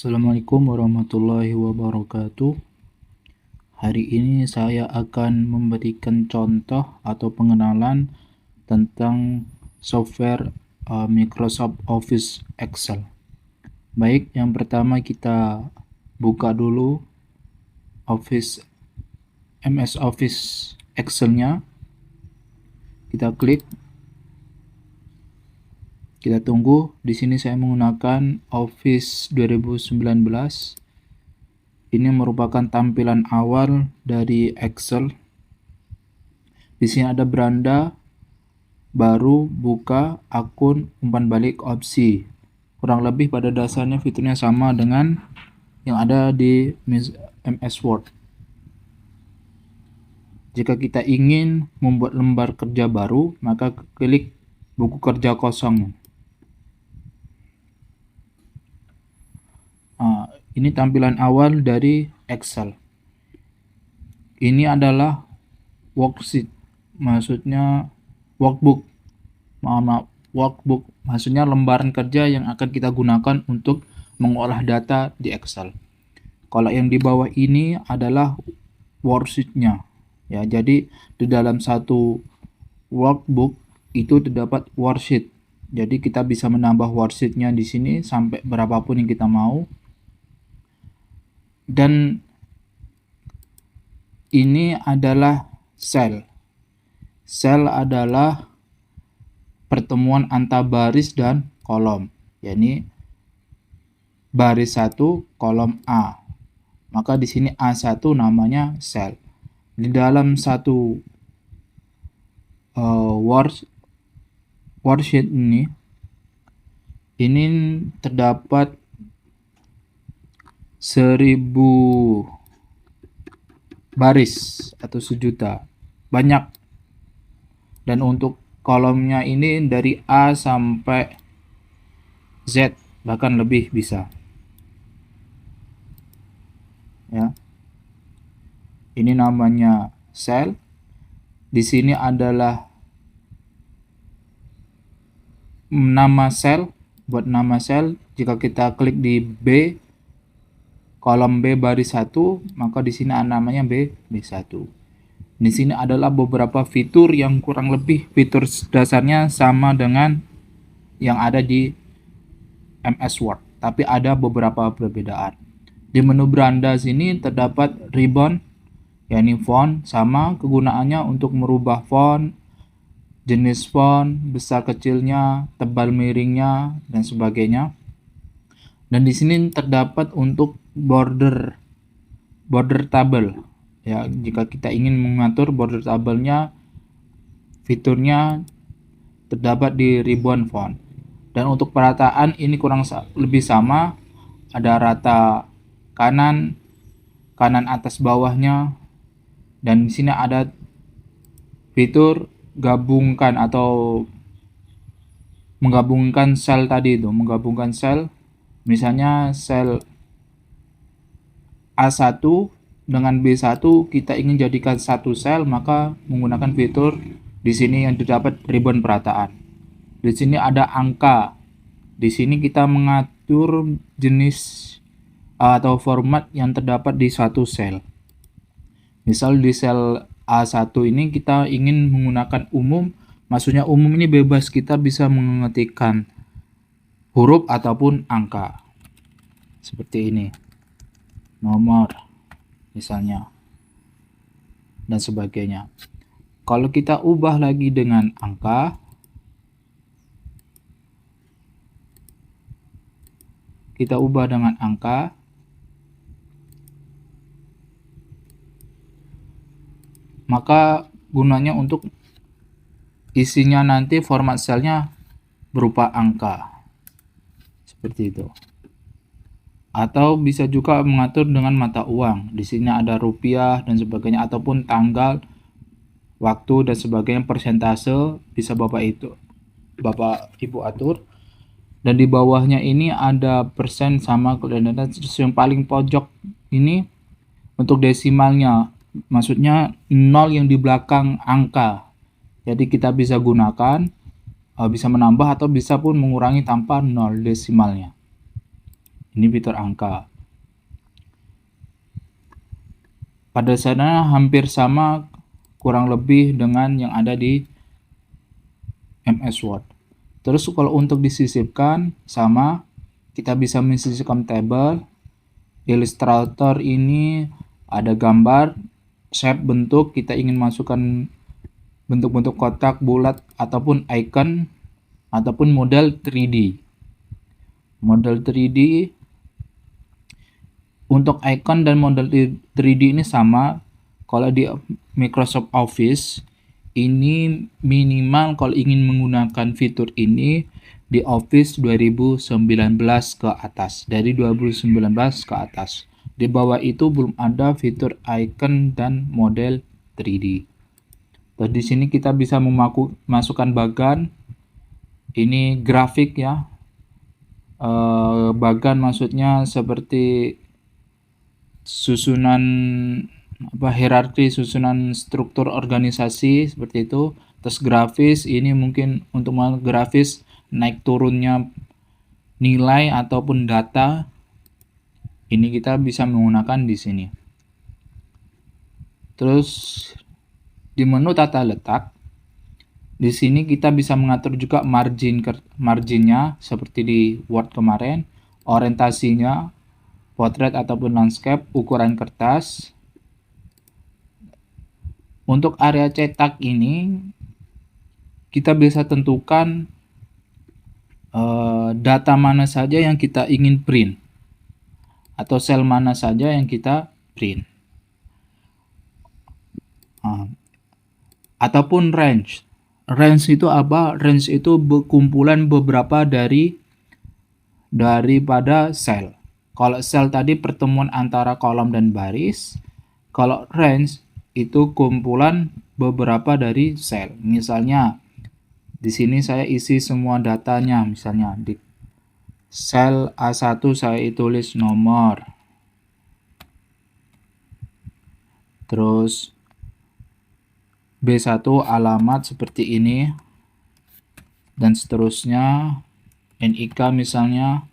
Assalamualaikum warahmatullahi wabarakatuh. Hari ini saya akan memberikan contoh atau pengenalan tentang software Microsoft Office Excel. Baik, yang pertama kita buka dulu MS Office Excel-nya. Kita klik. Kita tunggu. Di sini saya menggunakan Office 2019. Ini merupakan tampilan awal dari Excel. Di sini ada beranda, baru, buka, akun, umpan balik, opsi. Kurang lebih pada dasarnya fiturnya sama dengan yang ada di MS Word. Jika kita ingin membuat lembar kerja baru, maka klik buku kerja kosong. Ini tampilan awal dari Excel. Ini adalah worksheet, maksudnya workbook. Workbook maksudnya lembaran kerja yang akan kita gunakan untuk mengolah data di Excel. Kalau yang di bawah ini adalah worksheet-nya. Ya, jadi di dalam satu workbook itu terdapat worksheet. Jadi kita bisa menambah worksheet-nya di sini sampai berapapun yang kita mau. Dan ini adalah sel. Sel adalah pertemuan antara baris dan kolom, yakni baris 1 kolom A. Maka di sini A1 namanya sel. Di dalam satu worksheet ini terdapat 1000 baris atau 1.000.000, banyak. Dan untuk kolomnya ini dari A sampai Z, bahkan lebih bisa. Ya. Ini namanya sel. Di sini adalah nama sel. Buat nama sel, jika kita klik di B, kolom B baris 1, maka di sini namanya B1. Di sini adalah beberapa fitur yang kurang lebih fitur dasarnya sama dengan yang ada di MS Word, tapi ada beberapa perbedaan. Di menu beranda sini terdapat ribbon, yakni font, sama kegunaannya untuk merubah font, jenis font, besar kecilnya, tebal miringnya, dan sebagainya. Dan di sini terdapat untuk border table. Ya, jika kita ingin mengatur border tabelnya, fiturnya terdapat di ribbon font. Dan untuk perataan ini kurang lebih sama, ada rata kanan atas bawahnya, dan di sini ada fitur gabungkan atau menggabungkan sel tadi itu, menggabungkan sel. Misalnya sel A1 dengan B1 kita ingin jadikan satu sel, maka menggunakan fitur di sini yang terdapat ribbon perataan. Di sini ada angka. Di sini kita mengatur jenis atau format yang terdapat di suatu sel. Misal di sel A1 ini kita ingin menggunakan umum, maksudnya umum ini bebas, kita bisa mengetikkan huruf ataupun angka. Seperti ini. Nomor misalnya. Dan sebagainya. Kalau kita ubah lagi dengan angka, maka gunanya untuk isinya nanti format selnya berupa angka. Seperti itu. Atau bisa juga mengatur dengan mata uang. Di sini ada rupiah dan sebagainya, ataupun tanggal, waktu dan sebagainya, persentase bisa Bapak Ibu atur. Dan di bawahnya ini ada persen sama koordinat. Terus yang paling pojok ini untuk desimalnya, maksudnya 0 yang di belakang angka. Jadi kita bisa gunakan, bisa menambah atau bisa pun mengurangi tanpa 0 desimalnya. Ini fitur angka. Pada dasarnya hampir sama kurang lebih dengan yang ada di MS Word. Terus kalau untuk disisipkan sama, kita bisa mensisipkan tabel. Illustrator ini ada gambar, shape, bentuk, kita ingin masukkan bentuk-bentuk kotak, bulat, ataupun icon, ataupun model 3D. Model 3D, untuk icon dan model 3D ini sama. Kalau di Microsoft Office, ini minimal kalau ingin menggunakan fitur ini di Office 2019 ke atas. Dari 2019 ke atas. Di bawah itu belum ada fitur icon dan model 3D. Terus di sini kita bisa memasukkan bagan. Ini grafik ya. Bagan maksudnya seperti susunan hierarki, susunan struktur organisasi seperti itu. Terus grafis ini mungkin untuk grafis naik turunnya nilai ataupun data. Ini kita bisa menggunakan di sini. Terus di menu tata letak, di sini kita bisa mengatur juga marginnya seperti di Word kemarin, orientasinya, portrait ataupun landscape, ukuran kertas. Untuk area cetak ini kita bisa tentukan data mana saja yang kita ingin print atau sel mana saja yang kita print. Ataupun range. Range itu apa? Range itu kumpulan beberapa daripada sel. Kalau sel tadi pertemuan antara kolom dan baris, kalau range itu kumpulan beberapa dari sel. Misalnya di sini saya isi semua datanya, misalnya di sel A1 saya tulis nomor. Terus B1 alamat seperti ini dan seterusnya. NIK misalnya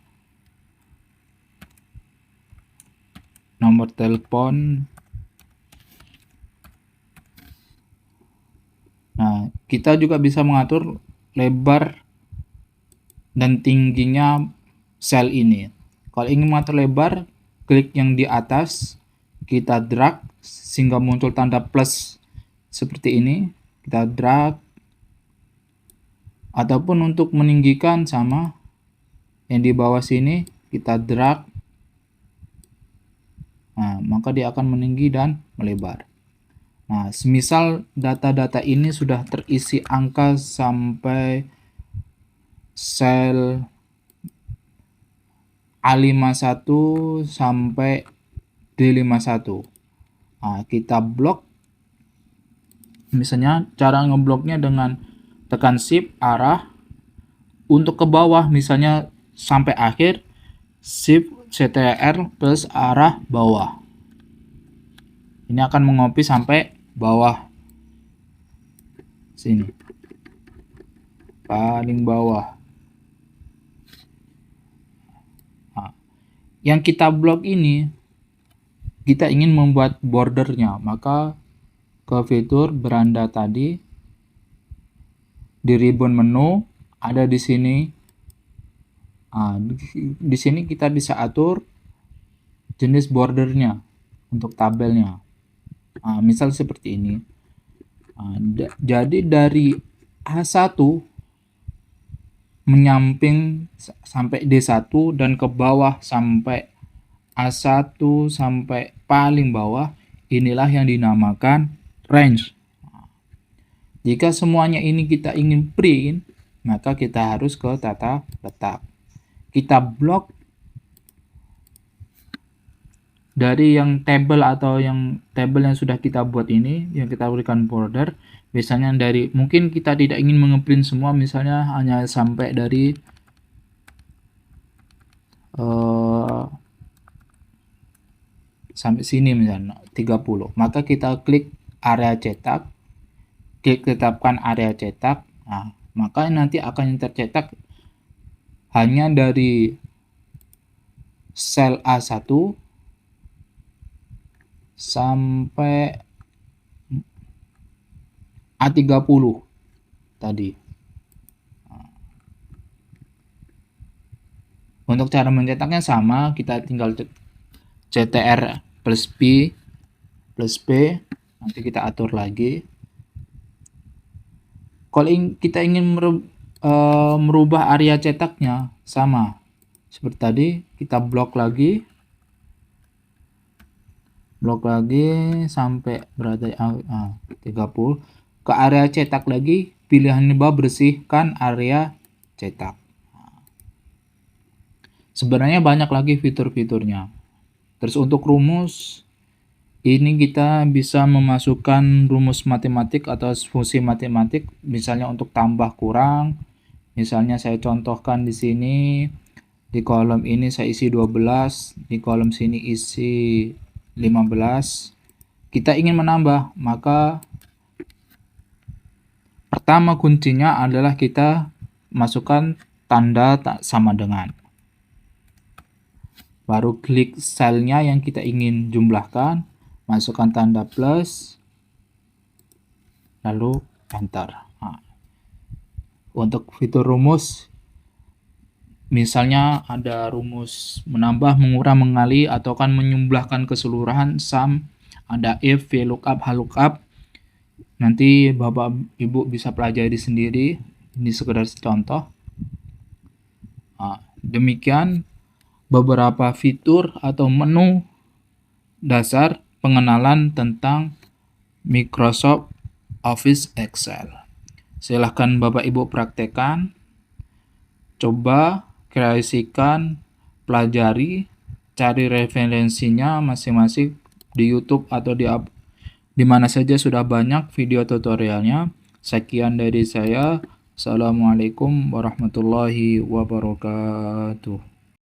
nomor telepon. Nah, kita juga bisa mengatur lebar dan tingginya sel ini. Kalau ingin mengatur lebar, klik yang di atas, kita drag sehingga muncul tanda plus seperti ini. Kita drag. Ataupun untuk meninggikan sama yang di bawah sini, kita drag. Nah, maka dia akan meninggi dan melebar. Nah, semisal data-data ini sudah terisi angka sampai sel A51 sampai D51. Nah, kita blok. Misalnya cara ngebloknya dengan tekan shift arah. Untuk ke bawah misalnya sampai akhir, shift CTRL plus arah bawah. Ini akan mengopi sampai bawah sini, paling bawah. Nah, yang kita blok ini kita ingin membuat bordernya, maka ke fitur beranda tadi di ribbon menu ada di sini. Nah, di sini kita bisa atur jenis bordernya untuk tabelnya. Nah, misal seperti ini. Nah, jadi dari A1 menyamping sampai D1 dan ke bawah sampai A1 sampai paling bawah, inilah yang dinamakan range. Jika semuanya ini kita ingin print, maka kita harus ke tata letak. Kita blok dari yang table atau yang table yang sudah kita buat ini, yang kita berikan border. Misalnya dari, mungkin kita tidak ingin mengeprint semua, misalnya hanya sampai dari sampai sini misalnya 30. Maka kita klik area cetak, klik tetapkan area cetak. Nah, maka nanti akan tercetak hanya dari sel A1 sampai A30 tadi. Untuk cara mencetaknya sama, kita tinggal CTR plus B, nanti kita atur lagi. Kalau kita ingin merubah area cetaknya, sama seperti tadi, kita blok lagi sampai berada 30. Ke area cetak lagi, pilihan bersihkan area cetak. Sebenarnya banyak lagi fitur-fiturnya. Terus untuk rumus, ini kita bisa memasukkan rumus matematik atau fungsi matematik, misalnya untuk tambah kurang. Misalnya saya contohkan di sini, di kolom ini saya isi 12, di kolom sini isi 15. Kita ingin menambah, maka pertama kuncinya adalah kita masukkan tanda tak sama dengan. Baru klik selnya yang kita ingin jumlahkan, masukkan tanda plus, lalu enter. Untuk fitur rumus, misalnya ada rumus menambah, mengurang, mengali, atau kan menjumlahkan keseluruhan, sum, ada if, VLOOKUP, HLOOKUP. Nanti Bapak Ibu bisa pelajari sendiri, ini sekedar contoh. Demikian beberapa fitur atau menu dasar pengenalan tentang Microsoft Office Excel. Silahkan Bapak Ibu praktekkan, coba kreasikan, pelajari, cari referensinya masing-masing di YouTube atau di mana saja sudah banyak video tutorialnya. Sekian dari saya. Assalamualaikum warahmatullahi wabarakatuh.